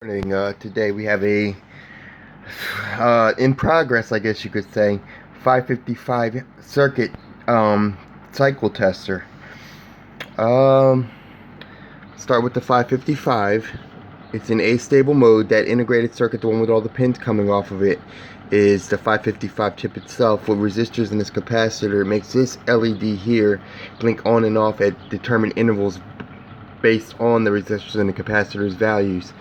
Morning. Today we have a in progress, I guess you could say, 555 circuit cycle tester. Um, Start with the 555. It's in astable mode. That integrated circuit, the one with all the pins coming off of it, is the 555 chip itself with resistors and this capacitor. It makes this LED here blink on and off at determined intervals based on the resistors and the capacitor's values.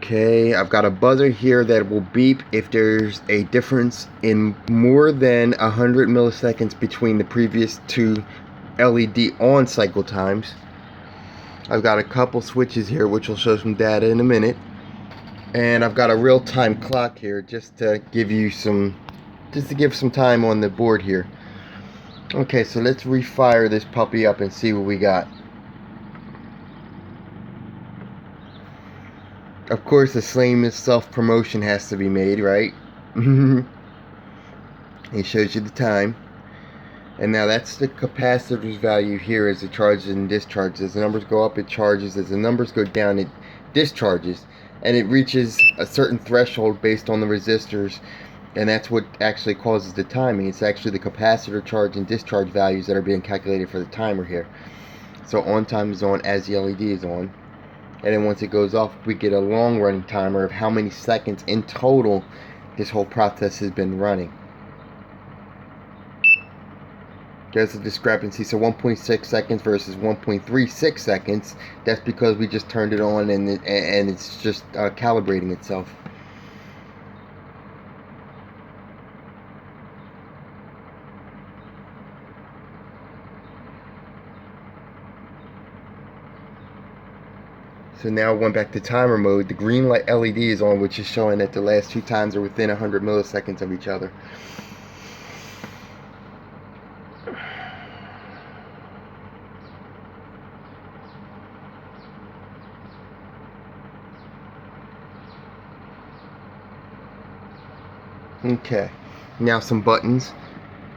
Okay, I've got a buzzer here that will beep if there's a difference in more than 100 milliseconds between the previous two LED on cycle times. I've got a couple switches here which will show some data in a minute. And I've got a real-time clock here just to give some time on the board here. Okay, so let's refire this puppy up and see what we got. Of course, the same as self-promotion has to be made, right? It shows you the time. And now that's the capacitor's value here as it charges and discharges. As the numbers go up, it charges. As the numbers go down, it discharges. And it reaches a certain threshold based on the resistors. And that's what actually causes the timing. It's actually the capacitor charge and discharge values that are being calculated for the timer here. So on time is on as the LED is on. And then once it goes off, we get a long running timer of how many seconds in total this whole process has been running. There's a discrepancy, so 1.6 seconds versus 1.36 seconds. That's because we just turned it on and it's just calibrating itself. So now it went back to timer mode. The green light LED is on, which is showing that the last two times are within 100 milliseconds of each other. Okay, now some buttons.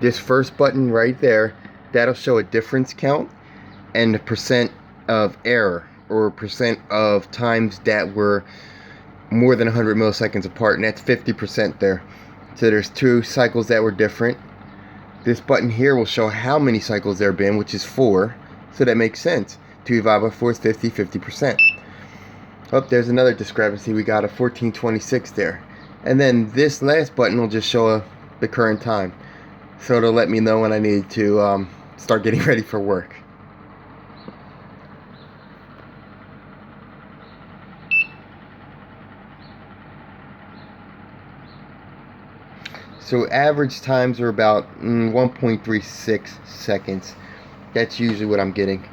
This first button right there, that'll show a difference count and the percent of error, or percent of times that were more than 100 milliseconds apart, and that's 50% there. So there's two cycles that were different. This button here will show how many cycles there have been, which is 4. So that makes sense. 2 divided by 4 is 50, 50%. Oh, there's another discrepancy. We got a 1426 there. And then this last button will just show the current time. So it'll let me know when I need to start getting ready for work. So average times are about 1.36 seconds. That's usually what I'm getting.